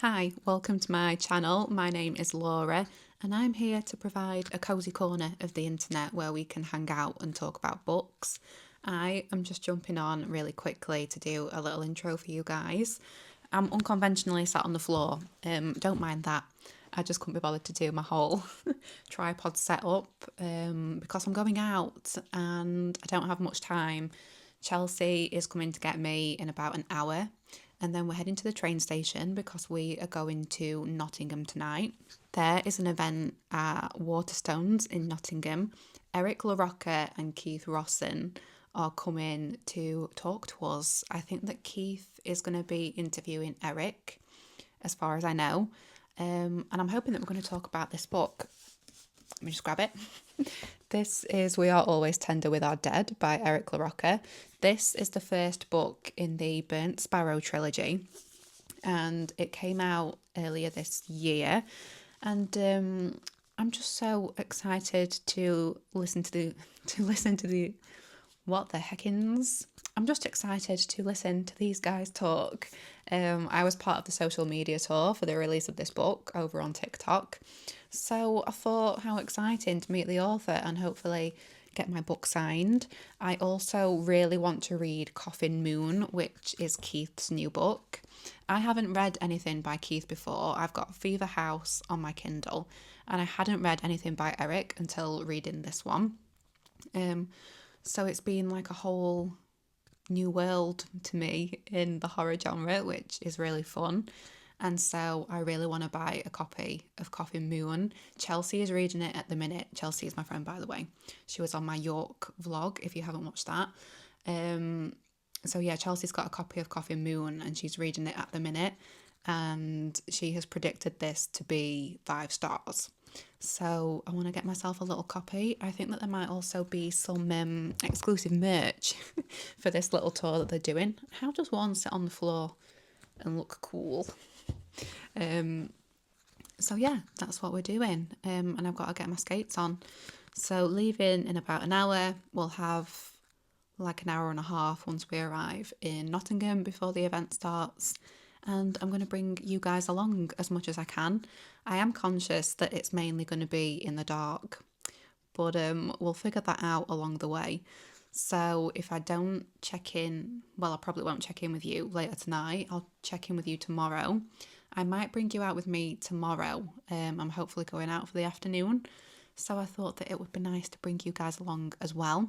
Hi, welcome to my channel. My name is Laura and I'm here to provide a cosy corner of the internet where we can hang out and talk about books. I am just jumping on really quickly to do a little intro for you guys. I'm unconventionally sat on the floor, don't mind that. I just couldn't be bothered to do my whole tripod setup because I'm going out and I don't have much time. Chelsea is coming to get me in about an hour, and then we're heading to the train station because we are going to Nottingham tonight. There is an event at Waterstones in Nottingham. Eric LaRocca and Keith Rosson are coming to talk to us. I think that Keith is going to be interviewing Eric, as far as I know. And I'm hoping that we're going to talk about this book. Let me just grab it. This is We Are Always Tender with Our Dead by Eric LaRocca. This is the first book in the Burnt Sparrow trilogy, and it came out earlier this year. And I'm just so excited to listen to the what the heckins. I'm just excited to listen to these guys talk. I was part of the social media tour for the release of this book over on TikTok. So I thought, how exciting to meet the author and hopefully get my book signed. I also really want to read Coffin Moon, which is Keith's new book. I haven't read anything by Keith before. I've got Fever House on my Kindle, and I hadn't read anything by Eric until reading this one. So it's been like a whole new world to me in the horror genre, which is really fun. And so I really want to buy a copy of Coffin Moon. Chelsea is reading it at the minute. Chelsea is my friend, by the way. She was on my York vlog, if you haven't watched that. So yeah, Chelsea's got a copy of Coffin Moon and she's reading it at the minute. And she has predicted this to be 5 stars. So I want to get myself a little copy. I think that there might also be some exclusive merch for this little tour that they're doing. How does one sit on the floor and look cool? So yeah, that's what we're doing. And I've got to get my skates on. So leaving in about an hour. We'll have like an hour and a half once we arrive in Nottingham before the event starts. And I'm going to bring you guys along as much as I can. I am conscious that it's mainly going to be in the dark, but we'll figure that out along the way. So if I don't check in, well, I probably won't check in with you later tonight. I'll check in with you tomorrow. I might bring you out with me tomorrow. I'm hopefully going out for the afternoon. So I thought that it would be nice to bring you guys along as well.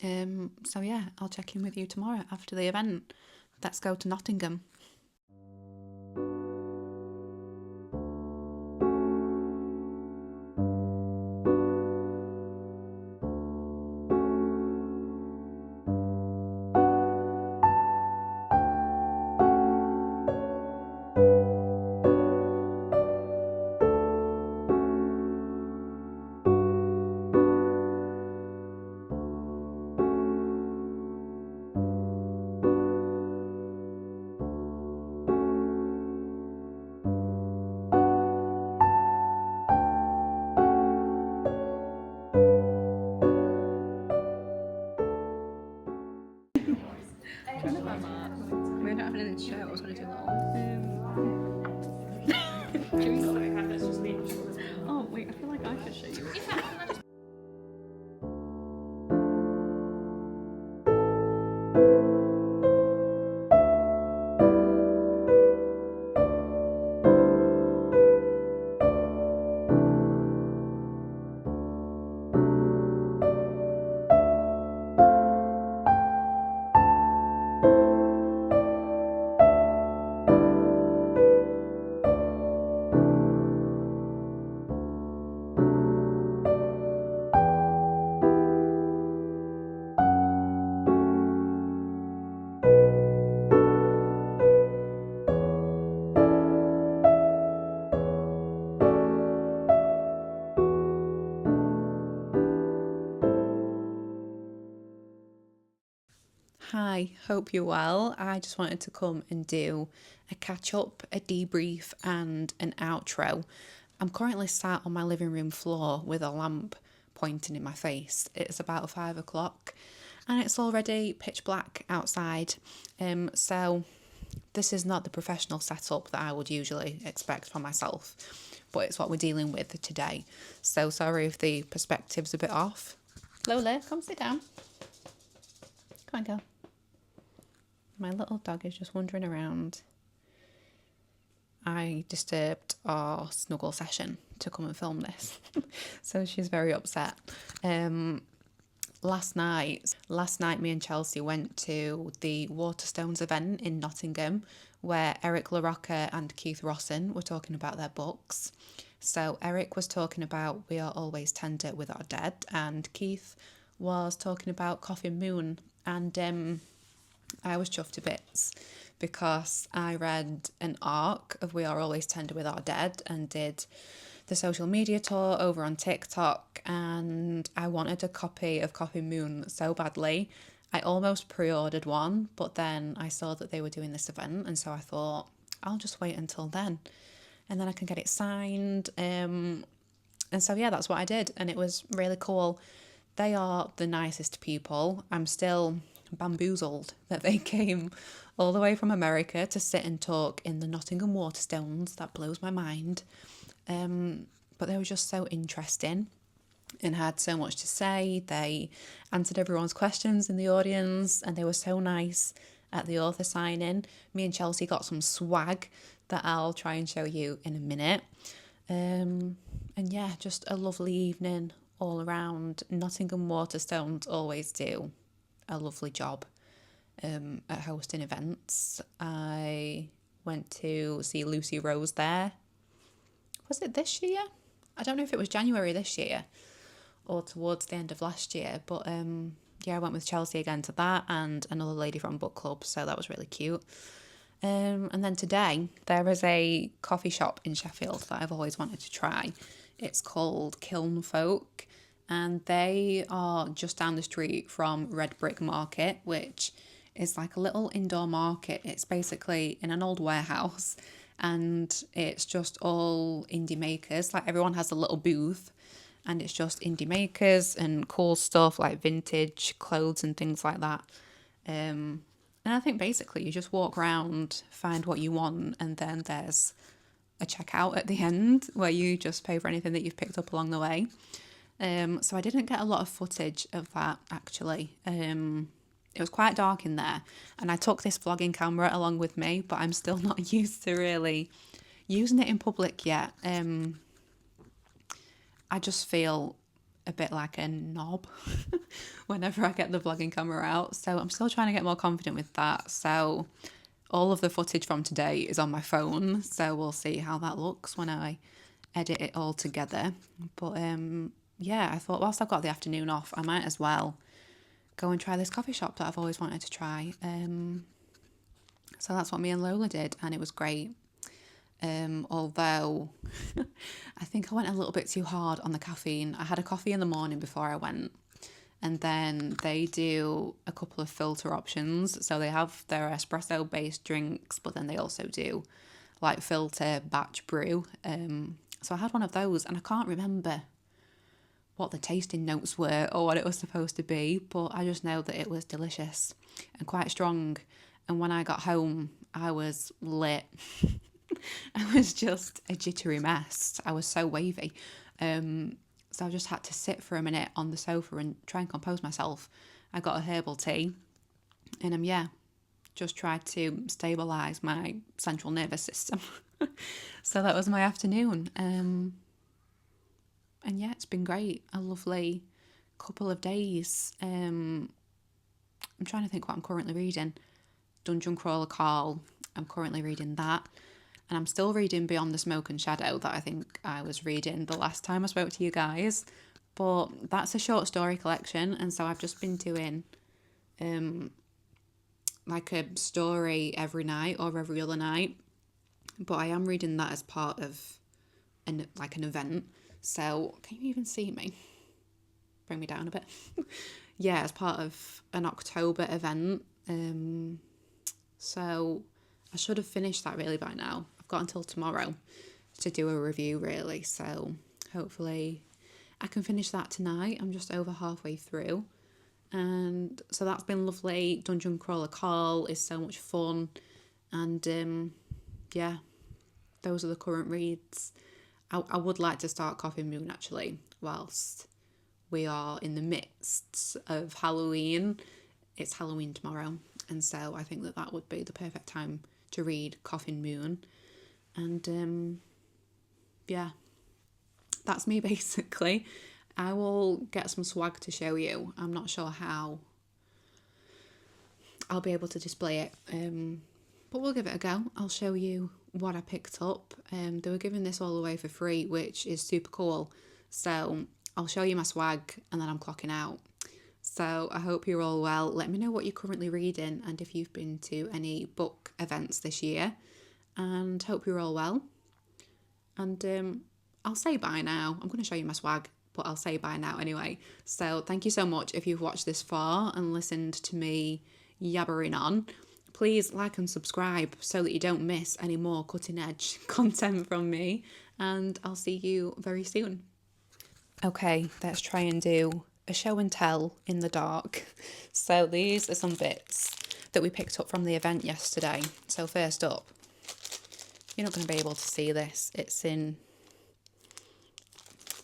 So yeah, I'll check in with you tomorrow after the event. Let's go to Nottingham. We're not having anything to show. I was going to do a little. Oh wait, I feel like I should show you. Hi, hope you're well. I just wanted to come and do a catch up, a debrief, and an outro. I'm currently sat on my living room floor with a lamp pointing in my face. It's about 5 o'clock and it's already pitch black outside. So this is not the professional setup that I would usually expect for myself, but it's what we're dealing with today. So sorry if the perspective's a bit off. Lola, come sit down. Come on, girl. My little dog is just wandering around. I disturbed our snuggle session to come and film this. So she's very upset. Last night me and Chelsea went to the Waterstones event in Nottingham, where Eric LaRocca and Keith Rossin were talking about their books. So Eric was talking about We Are Always Tender with Our Dead, and Keith was talking about Coffin Moon, and I was chuffed to bits because I read an arc of We Are Always Tender with Our Dead and did the social media tour over on TikTok, and I wanted a copy of Coffin Moon so badly. I almost pre-ordered one, but then I saw that they were doing this event, and so I thought I'll just wait until then and then I can get it signed. And so yeah, that's what I did, and it was really cool. They are the nicest people. I'm still bamboozled that they came all the way from America to sit and talk in the Nottingham Waterstones. That blows my mind. But they were just so interesting and had so much to say. They answered everyone's questions in the audience, and they were so nice at the author signing. Me and Chelsea got some swag that I'll try and show you in a minute. And yeah, just a lovely evening all around. Nottingham Waterstones always do a lovely job at hosting events. I went to see Lucy Rose there. Was it this year? I don't know if it was January this year or towards the end of last year, but yeah, I went with Chelsea again to that and another lady from book club, so that was really cute. And then today there is a coffee shop in Sheffield that I've always wanted to try. It's called Kiln Folk, and they are just down the street from Red Brick Market, which is like a little indoor market. It's basically in an old warehouse, and it's just all indie makers. Like, everyone has a little booth, and it's just indie makers and cool stuff like vintage clothes and things like that. And I think basically you just walk around, find what you want, and then there's a checkout at the end where you just pay for anything that you've picked up along the way. So I didn't get a lot of footage of that, actually. It was quite dark in there, and I took this vlogging camera along with me, but I'm still not used to really using it in public yet. I just feel a bit like a knob whenever I get the vlogging camera out, so I'm still trying to get more confident with that. So all of the footage from today is on my phone, so we'll see how that looks when I edit it all together. But yeah, I thought whilst I've got the afternoon off, I might as well go and try this coffee shop that I've always wanted to try. So that's what me and Lola did, and it was great. Although I think I went a little bit too hard on the caffeine. I had a coffee in the morning before I went, and then they do a couple of filter options. So they have their espresso based drinks, but then they also do like filter batch brew. So I had one of those, and I can't remember what the tasting notes were or what it was supposed to be, but I just know that it was delicious and quite strong. And when I got home, I was lit. I was just a jittery mess. I was so wavy. So I just had to sit for a minute on the sofa and try and compose myself. I got a herbal tea, and just tried to stabilise my central nervous system. So that was my afternoon. And yeah, it's been great. A lovely couple of days. I'm trying to think what I'm currently reading. Dungeon Crawler Call. I'm currently reading that. And I'm still reading Beyond the Smoke and Shadow that I think I was reading the last time I spoke to you guys. But that's a short story collection, and so I've just been doing like a story every night or every other night. But I am reading that as part of an event. So can you even see me? Bring me down a bit. Yeah, as part of an October event. So I should have finished that really by now. I've got until tomorrow to do a review, really. So hopefully I can finish that tonight. I'm just over halfway through. And so that's been lovely. Dungeon Crawler Call is so much fun. And yeah, those are the current reads. I would like to start Coffee Moon actually, whilst we are in the midst of Halloween. It's Halloween tomorrow, and so I think that would be the perfect time to read Coffin Moon. And yeah, that's me basically. I will get some swag to show you. I'm not sure how I'll be able to display it, but we'll give it a go. I'll show you what I picked up. They were giving this all away for free, which is super cool. So I'll show you my swag and then I'm clocking out. So I hope you're all well. Let me know what you're currently reading and if you've been to any book events this year. And hope you're all well. And I'll say bye now. I'm going to show you my swag, but I'll say bye now anyway. So thank you so much if you've watched this far and listened to me yabbering on. Please like and subscribe so that you don't miss any more cutting edge content from me. And I'll see you very soon. Okay, let's try and do a show and tell in the dark. So these are some bits that we picked up from the event yesterday. So first up, you're not going to be able to see this. It's in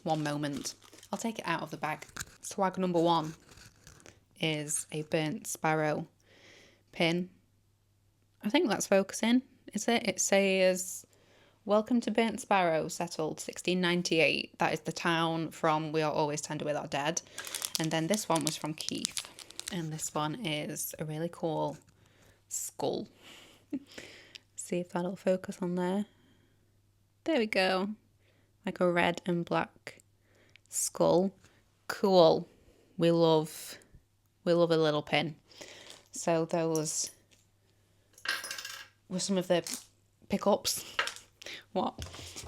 one moment. I'll take it out of the bag. Swag number one is a burnt sparrow pin. I think that's focusing, is it? It says, "Welcome to Burnt Sparrow, settled 1698. That is the town from We Are Always Tender with Our Dead." And then this one was from Keith. And this one is a really cool skull. See if that'll focus on there. There we go. Like a red and black skull. Cool. We love a little pin. So those were some of the pickups. What?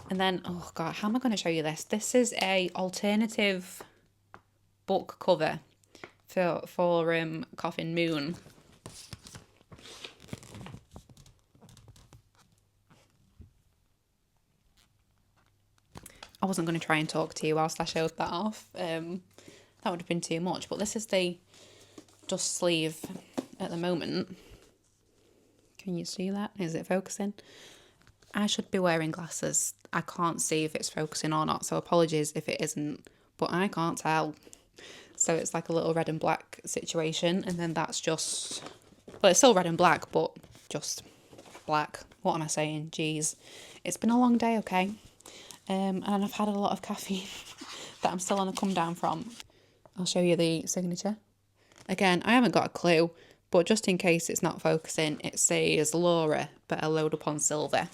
And then, oh God, how am I going to show you this? This is a alternative book cover for Coffin Moon. I wasn't going to try and talk to you whilst I showed that off. That would have been too much. But this is the dust sleeve at the moment. Can you see that? Is it focusing? I should be wearing glasses. I can't see if it's focusing or not, so apologies if it isn't, but I can't tell. So it's like a little red and black situation, and then that's just, well, it's still red and black, but just black. What am I saying? Jeez. It's been a long day, okay? And I've had a lot of caffeine that I'm still on a come down from. I'll show you the signature. Again, I haven't got a clue, but just in case it's not focusing, it says, "Laura, better load up on silver."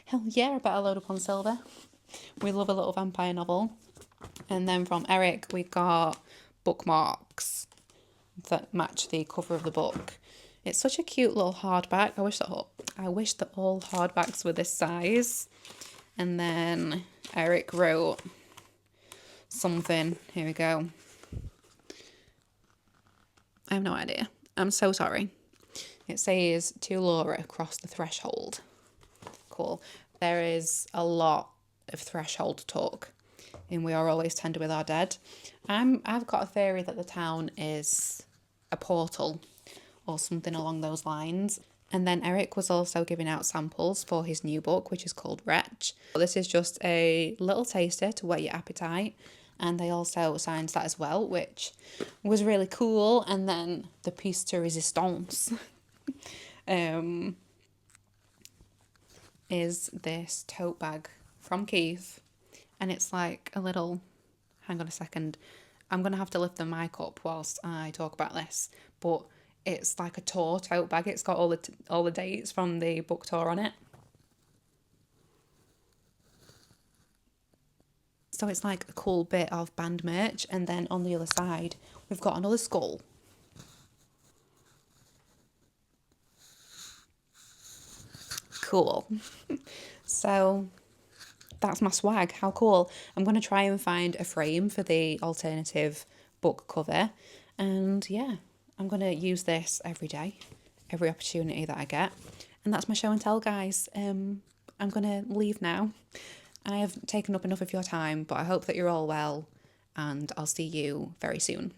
Hell yeah, better load up on silver. We love a little vampire novel. And then from Eric, we got bookmarks that match the cover of the book. It's such a cute little hardback. I wish that all hardbacks were this size. And then Eric wrote something. Here we go. I have no idea. I'm so sorry. It says, "To Laura, cross the threshold." Cool. There is a lot of threshold talk in We Are Always Tender with Our Dead. I've got a theory that the town is a portal or something along those lines. And then Eric was also giving out samples for his new book, which is called Wretch. This is just a little taster to whet your appetite. And they also signed that as well, which was really cool. And then the piece de resistance is this tote bag from Keith. And it's like a little, hang on a second, I'm going to have to lift the mic up whilst I talk about this. But it's like a tour tote bag. It's got all the dates from the book tour on it. So it's like a cool bit of band merch. And then on the other side, we've got another skull. Cool. So that's my swag. How cool. I'm going to try and find a frame for the alternative book cover. And yeah, I'm going to use this every day, every opportunity that I get. And that's my show and tell, guys. I'm going to leave now. I have taken up enough of your time, but I hope that you're all well, and I'll see you very soon.